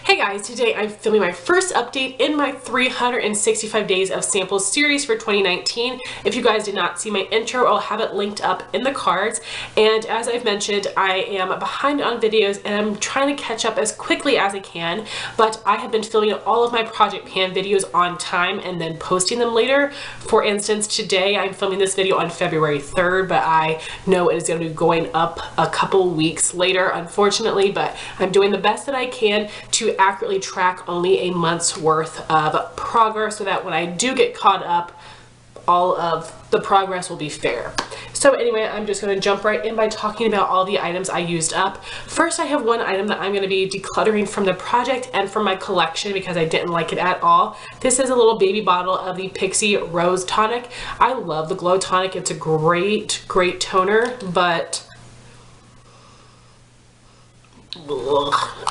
Hey guys, today I'm filming my first update in my 365 days of samples series for 2019. If you guys did not see my intro, I'll have it linked up in the cards. And as I've mentioned, I am behind on videos and I'm trying to catch up as quickly as I can, but I have been filming all of my Project Pan videos on time and then posting them later. For instance, today I'm filming this video on February 3rd, but I know it is going to be going up a couple weeks later, unfortunately, but I'm doing the best that I can to accurately track only a month's worth of progress so that when I do get caught up, all of the progress will be fair. So anyway, I'm just going to jump right in by talking about all the items I used up. First, I have one item that I'm going to be decluttering from the project and from my collection because I didn't like it at all. This is a little baby bottle of the Pixi Rose Tonic. I love the Glow Tonic. It's a great toner, but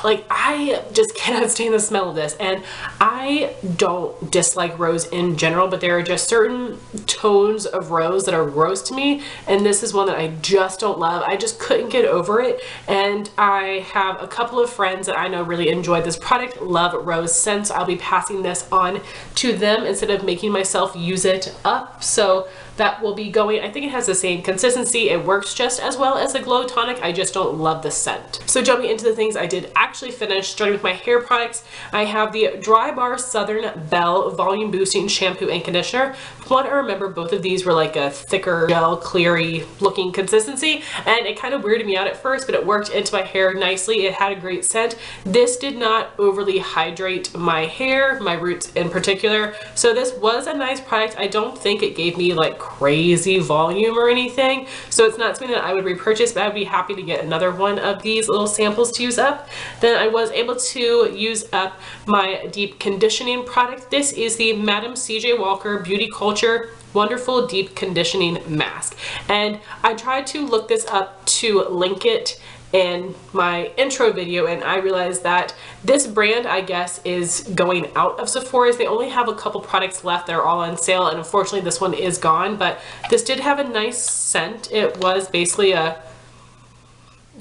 like, I just cannot stand the smell of this. And I don't dislike rose in general, but there are just certain tones of rose that are gross to me, and this is one that I just don't love. I just couldn't get over it, and I have a couple of friends that I know really enjoyed this product, love rose scents. I'll be passing this on to them instead of making myself use it up. So that will be going, I think it has the same consistency. It works just as well as the Glow Tonic. I just don't love the scent. So jumping into the things I did actually finish, starting with my hair products, I have the Dry Bar Southern Belle Volume Boosting Shampoo and Conditioner. From what I remember, both of these were like a thicker, gel, cleary looking consistency, and it kind of weirded me out at first, but it worked into my hair nicely. It had a great scent. This did not overly hydrate my hair, my roots in particular, so this was a nice product. I don't think it gave me like crazy volume or anything, so it's not something that I would repurchase, but I'd be happy to get another one of these little samples to use up. Then I was able to use up my deep conditioning product. This is the Madam CJ Walker Beauty Culture Wonderful Deep Conditioning Mask, and I tried to look this up to link it in my intro video, and I realized that this brand, I guess, is going out of Sephora's. They only have a couple products left that are all on sale, and unfortunately this one is gone, but this did have a nice scent. It was basically a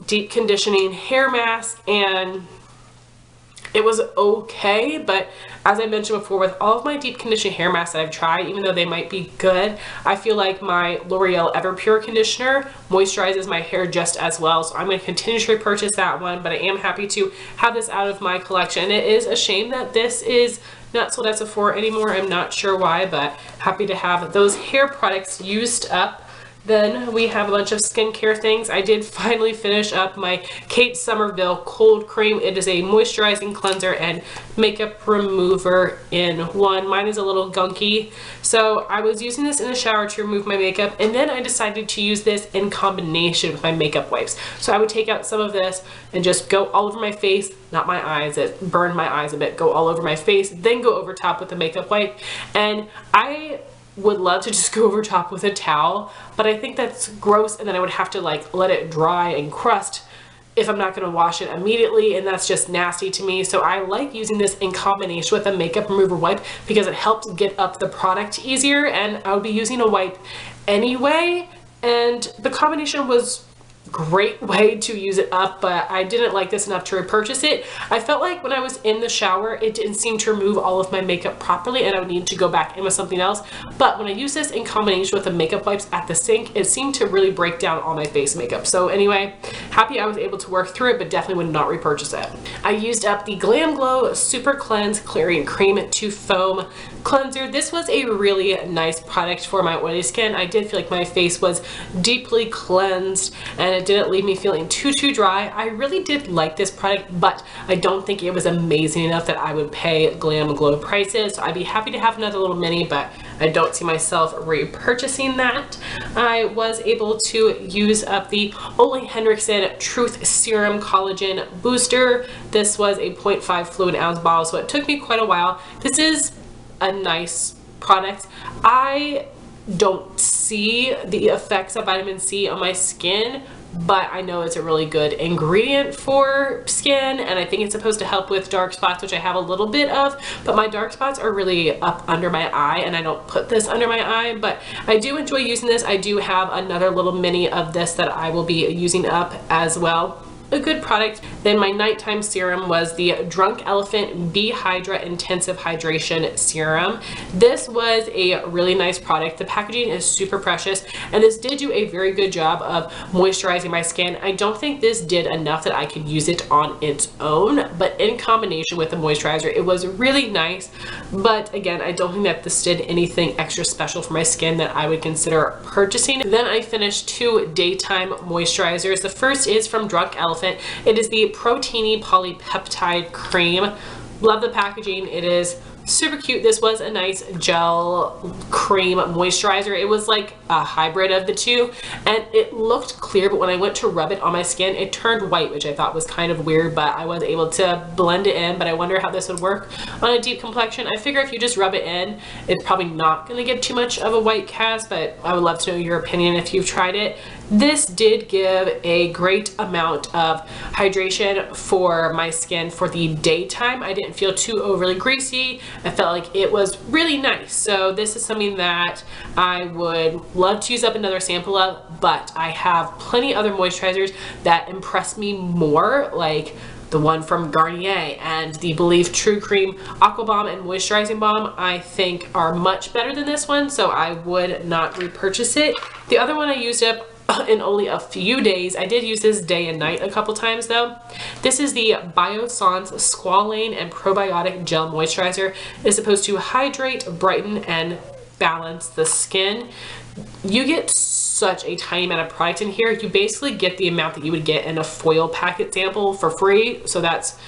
deep conditioning hair mask, and it was okay, but as I mentioned before, with all of my deep conditioning hair masks that I've tried, even though they might be good, I feel like my L'Oreal Everpure conditioner moisturizes my hair just as well, so I'm going to continue to repurchase that one, but I am happy to have this out of my collection. It is a shame that this is not sold at Sephora anymore. I'm not sure why, but happy to have those hair products used up. Then we have a bunch of skincare things. I did finally finish up my Kate Sommerville Cold Cream. It is a moisturizing cleanser and makeup remover in one. Mine is a little gunky, so I was using this in the shower to remove my makeup, and then I decided to use this in combination with my makeup wipes. So I would take out some of this and just go all over my face, not my eyes, it burned my eyes a bit, go all over my face, then go over top with the makeup wipe. And I would love to just go over top with a towel, but I think that's gross, and then I would have to like let it dry and crust if I'm not going to wash it immediately, and that's just nasty to me. So I like using this in combination with a makeup remover wipe because it helps get up the product easier, and I would be using a wipe anyway, and the combination was great way to use it up, but I didn't like this enough to repurchase it. I felt like when I was in the shower, it didn't seem to remove all of my makeup properly, and I would need to go back in with something else. But when I use this in combination with the makeup wipes at the sink, it seemed to really break down all my face makeup. So anyway, happy I was able to work through it, but definitely would not repurchase it. I used up the GlamGlow Super Cleanse Clearing Cream to Foam Cleanser. This was a really nice product for my oily skin. I did feel like my face was deeply cleansed, and it didn't leave me feeling too dry. I really did like this product, but I don't think it was amazing enough that I would pay GlamGlow prices. So I'd be happy to have another little mini, but I don't see myself repurchasing that. I was able to use up the Olay Henriksen Truth Serum Collagen Booster. This was a 0.5 fluid ounce bottle, so it took me quite a while. This is a nice product. I don't see the effects of vitamin C on my skin, but I know it's a really good ingredient for skin, and I think it's supposed to help with dark spots, which I have a little bit of, but my dark spots are really up under my eye, and I don't put this under my eye, but I do enjoy using this. I do have another little mini of this that I will be using up as well. a good product. Then my nighttime serum was the Drunk Elephant Hydra Intensive Hydration Serum. This was a really nice product. The packaging is super precious, and this did do a very good job of moisturizing my skin. I don't think this did enough that I could use it on its own, but in combination with the moisturizer, it was really nice. But again, I don't think that this did anything extra special for my skin that I would consider purchasing. Then I finished 2 daytime moisturizers. The first is from Drunk Elephant. It is the Protini Polypeptide Cream. Love the packaging. It is super cute. This was a nice gel cream moisturizer. It was like a hybrid of the two, and it looked clear, but when I went to rub it on my skin, it turned white, which I thought was kind of weird, but I was able to blend it in. But I wonder how this would work on a deep complexion. I figure if you just rub it in, it's probably not going to give too much of a white cast, but I would love to know your opinion if you've tried it. This did give a great amount of hydration for my skin for the daytime. I didn't feel too overly greasy. I felt like it was really nice. So this is something that I would love to use up another sample of, but I have plenty other moisturizers that impress me more, like the one from Garnier and the Believe True Cream Aqua Balm and Moisturizing Balm, I think are much better than this one, so I would not repurchase it. The other one I used up in only a few days. I did use this day and night a couple times though. This is the Biossance Squalane and Probiotic Gel Moisturizer. It's supposed to hydrate, brighten, and balance the skin. You get such a tiny amount of product in here. You basically get the amount that you would get in a foil packet sample for free, so that's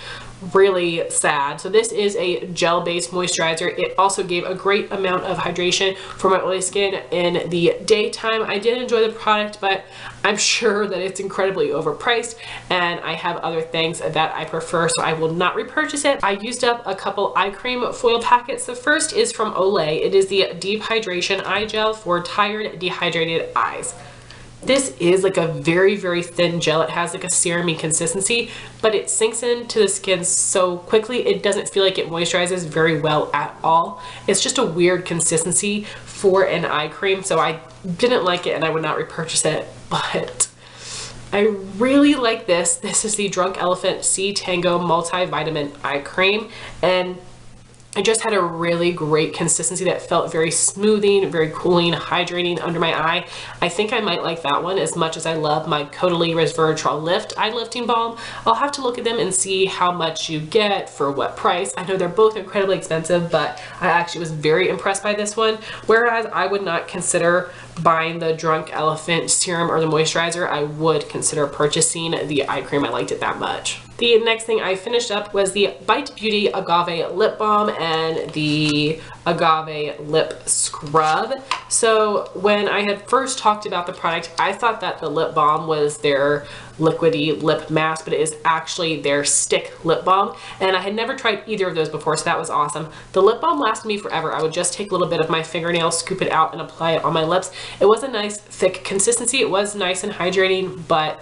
really sad. So this is a gel-based moisturizer. It also gave a great amount of hydration for my oily skin in the daytime. I did enjoy the product, but I'm sure that it's incredibly overpriced, and I have other things that I prefer, so I will not repurchase it. I used up a couple eye cream foil packets. The first is from Olay. It is the Deep Hydration Eye Gel for tired, dehydrated eyes. This is like a very, very thin gel. It has like a serum-y consistency, but it sinks into the skin so quickly. It doesn't feel like it moisturizes very well at all. It's just a weird consistency for an eye cream, so I didn't like it and I would not repurchase it, but I really like this. This is the Drunk Elephant C Tango Multivitamin Eye Cream, and I just had a really great consistency that felt very smoothing, very cooling, hydrating under my eye. I think I might like that one as much as I love my Caudalie Resveratrol Lift Eye Lifting Balm. I'll have to look at them and see how much you get for what price. I know they're both incredibly expensive, but I actually was very impressed by this one. Whereas I would not consider buying the Drunk Elephant serum or the moisturizer, I would consider purchasing the eye cream. I liked it that much. The next thing I finished up was the Bite Beauty Agave Lip Balm and the Agave Lip Scrub. So when I had first talked about the product, I thought that the lip balm was their liquidy lip mask, but it is actually their stick lip balm, and I had never tried either of those before, so that was awesome. The lip balm lasted me forever. I would just take a little bit of my fingernail, scoop it out, and apply it on my lips. It was a nice thick consistency. It was nice and hydrating, but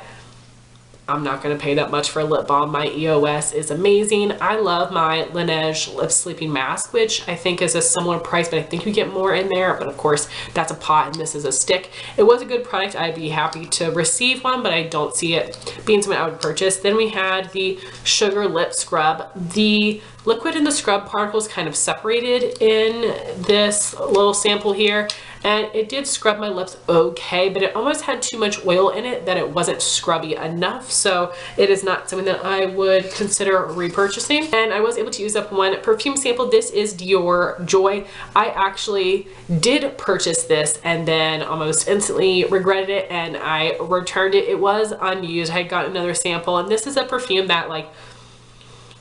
I'm not going to pay that much for a lip balm. My EOS is amazing. I love my Laneige Lip Sleeping Mask, which I think is a similar price, but I think you get more in there. But of course, that's a pot and this is a stick. It was a good product. I'd be happy to receive one, but I don't see it being something I would purchase. Then we had the Sugar Lip Scrub. The liquid and the scrub particles kind of separated in this little sample here, and it did scrub my lips okay, but it almost had too much oil in it that it wasn't scrubby enough, so it is not something that I would consider repurchasing. And I was able to use up one perfume sample. This is Dior Joy. I actually did purchase this and then almost instantly regretted it, and I returned it. It was unused. I got another sample, and this is a perfume that, like,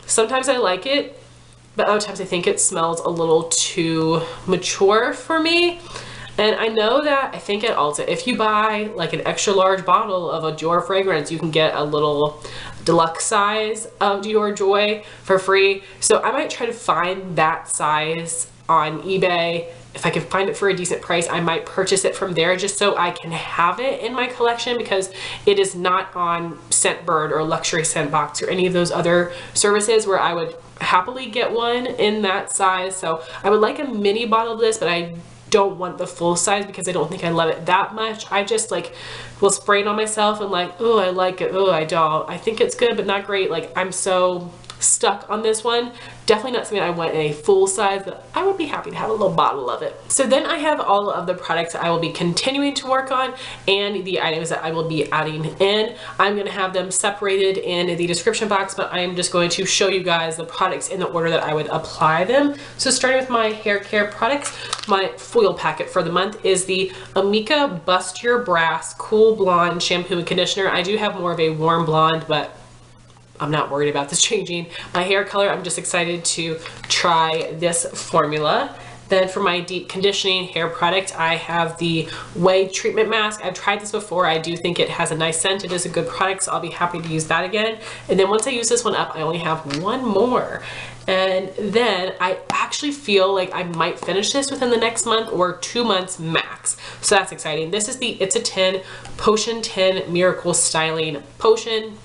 sometimes I like it, but other times I think it smells a little too mature for me. And I know that, I think at Ulta, if you buy like an extra large bottle of a Dior fragrance, you can get a little deluxe size of Dior Joy for free. So I might try to find that size on eBay. If I can find it for a decent price, I might purchase it from there just so I can have it in my collection, because it is not on Scentbird or Luxury Scent Box or any of those other services where I would happily get one in that size. So I would like a mini bottle of this, but I don't want the full size because I don't think I love it that much. I just like will spray it on myself and like, oh, I like it, oh, I don't. I think it's good, but not great. Like, I'm so stuck on this one. Definitely not something I want in a full size, but I would be happy to have a little bottle of it. So then I have all of the products I will be continuing to work on and the items that I will be adding in. I'm going to have them separated in the description box, but I am just going to show you guys the products in the order that I would apply them. So starting with my hair care products, my foil packet for the month is the Amika Bust Your Brass Cool Blonde Shampoo and Conditioner. I do have more of a warm blonde, but I'm not worried about this changing my hair color. I'm just excited to try this formula. Then for my deep conditioning hair product, I have the Way Treatment Mask. I've tried this before. I do think it has a nice scent. It is a good product, so I'll be happy to use that again. And then once I use this one up, I only have one more. And then I actually feel like I might finish this within the next month or 2 months max. So that's exciting. This is the It's a 10 Potion 10 Miracle Styling Potion.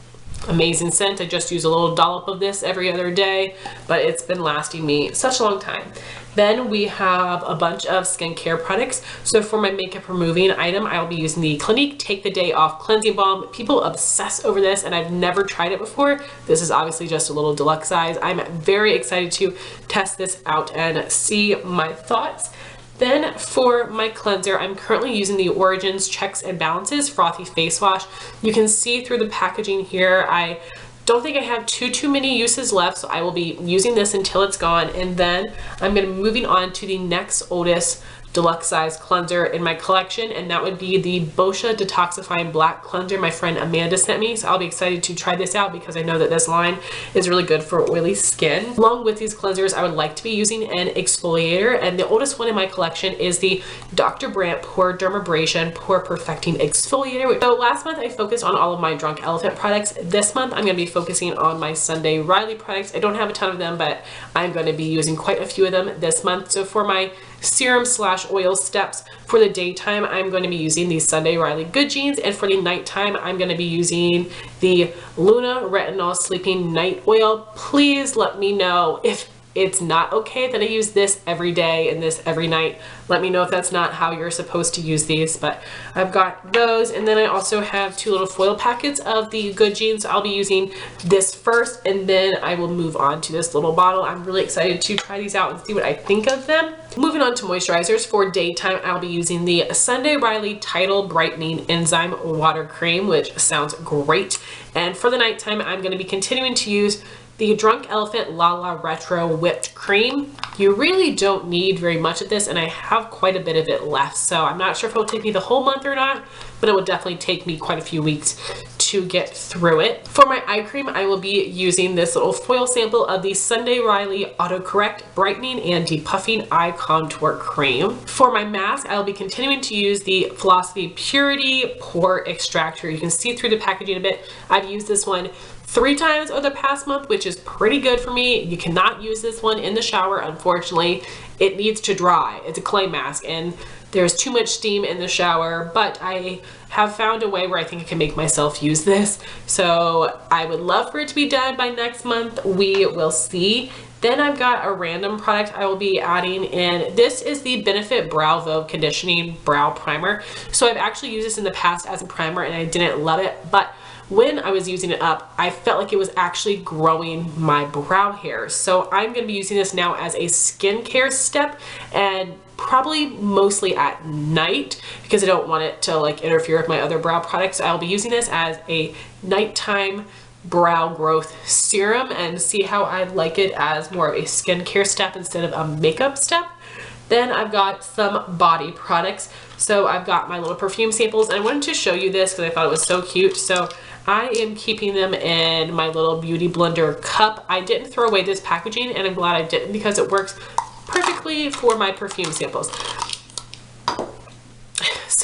Amazing scent. I just use a little dollop of this every other day, but it's been lasting me such a long time. Then we have a bunch of skincare products. So for my makeup removing item, I'll be using the Clinique Take the Day Off Cleansing Balm. People obsess over this and I've never tried it before. This is obviously just a little deluxe size. I'm very excited to test this out and see my thoughts. Then for my cleanser, I'm currently using the Origins Checks and Balances Frothy Face Wash. You can see through the packaging here, I don't think I have too many uses left, so I will be using this until it's gone. And then I'm going to be moving on to the next oldest deluxe size cleanser in my collection, and that would be the Boscia Detoxifying Black Cleanser my friend Amanda sent me. So I'll be excited to try this out because I know that this line is really good for oily skin. Along with these cleansers, I would like to be using an exfoliator, and the oldest one in my collection is the Dr. Brandt Pore Dermabrasion Pore Perfecting Exfoliator. So last month I focused on all of my Drunk Elephant products. This month I'm going to be focusing on my Sunday Riley products. I don't have a ton of them, but I'm going to be using quite a few of them this month. So for my serum / oil steps for the daytime, I'm going to be using the Sunday Riley Good Genes, and for the nighttime I'm going to be using the Luna Retinol Sleeping Night Oil. Please let me know if it's not okay that I use this every day and this every night. Let me know if that's not how you're supposed to use these, but I've got those. And then I also have 2 little foil packets of the Good Genes. So I'll be using this first and then I will move on to this little bottle. I'm really excited to try these out and see what I think of them. Moving on to moisturizers, for daytime I'll be using the Sunday Riley Tidal Brightening Enzyme Water Cream, which sounds great. And for the nighttime I'm going to be continuing to use the Drunk Elephant LaLa Retro Whipped Cream. You really don't need very much of this, and I have quite a bit of it left, so I'm not sure if it'll take me the whole month or not, but it will definitely take me quite a few weeks to get through it. For my eye cream, I will be using this little foil sample of the Sunday Riley Autocorrect Brightening and Depuffing Eye Contour Cream. For my mask, I will be continuing to use the Philosophy Purity Pore Extractor. You can see through the packaging a bit. I've used this one 3 times over the past month, which is pretty good for me. You cannot use this one in the shower, unfortunately. It needs to dry. It's a clay mask and there's too much steam in the shower, but I have found a way where I think I can make myself use this. So I would love for it to be done by next month. We will see. Then I've got a random product I will be adding in. This is the Benefit Brow Vogue Conditioning Brow Primer. So I've actually used this in the past as a primer and I didn't love it, but when I was using it up, I felt like it was actually growing my brow hair. So I'm going to be using this now as a skincare step, and probably mostly at night because I don't want it to like interfere with my other brow products. I'll be using this as a nighttime brow growth serum and see how I like it as more of a skincare step instead of a makeup step. Then I've got some body products. So I've got my little perfume samples, and I wanted to show you this because I thought it was so cute. So I am keeping them in my little beauty blender cup. I didn't throw away this packaging, and I'm glad I didn't because it works perfectly for my perfume samples.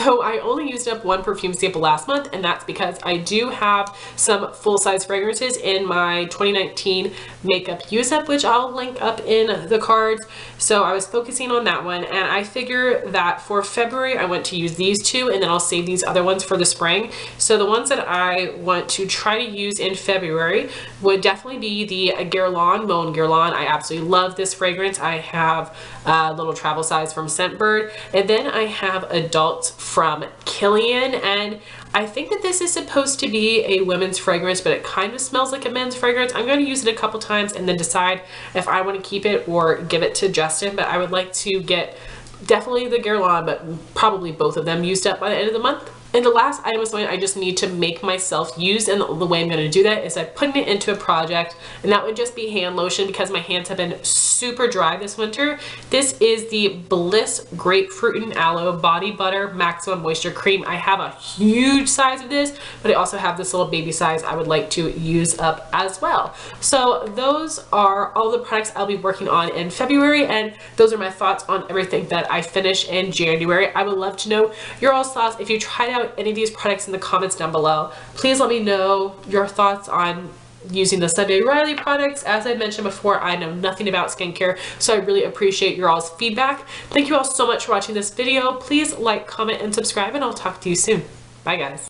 So I only used up one perfume sample last month, and that's because I do have some full-size fragrances in my 2019 makeup use up, which I'll link up in the cards. So I was focusing on that one, and I figure that for February I want to use these two, and then I'll save these other ones for the spring. So the ones that I want to try to use in February would definitely be the Guerlain, Mon Guerlain. I absolutely love this fragrance. I have a little travel size from Scentbird, and then I have Adult from Kilian, and I think that this is supposed to be a women's fragrance, but it kind of smells like a men's fragrance. I'm going to use it a couple times and then decide if I want to keep it or give it to Justin, but I would like to get definitely the Guerlain, but probably both of them used up by the end of the month. And the last item is something I just need to make myself use, and the way I'm going to do that is I'm putting it into a project, and that would just be hand lotion because my hands have been super dry this winter. This is the Bliss Grapefruit and Aloe Body Butter Maximum Moisture Cream. I have a huge size of this, but I also have this little baby size I would like to use up as well. So those are all the products I'll be working on in February, and those are my thoughts on everything that I finish in January. I would love to know your all's thoughts if you tried out any of these products in the comments down below. Please let me know your thoughts on using the Sunday Riley products. As I mentioned before, I know nothing about skincare, so I really appreciate your all's feedback. Thank you all so much for watching this video. Please like, comment, and subscribe, and I'll talk to you soon. Bye guys.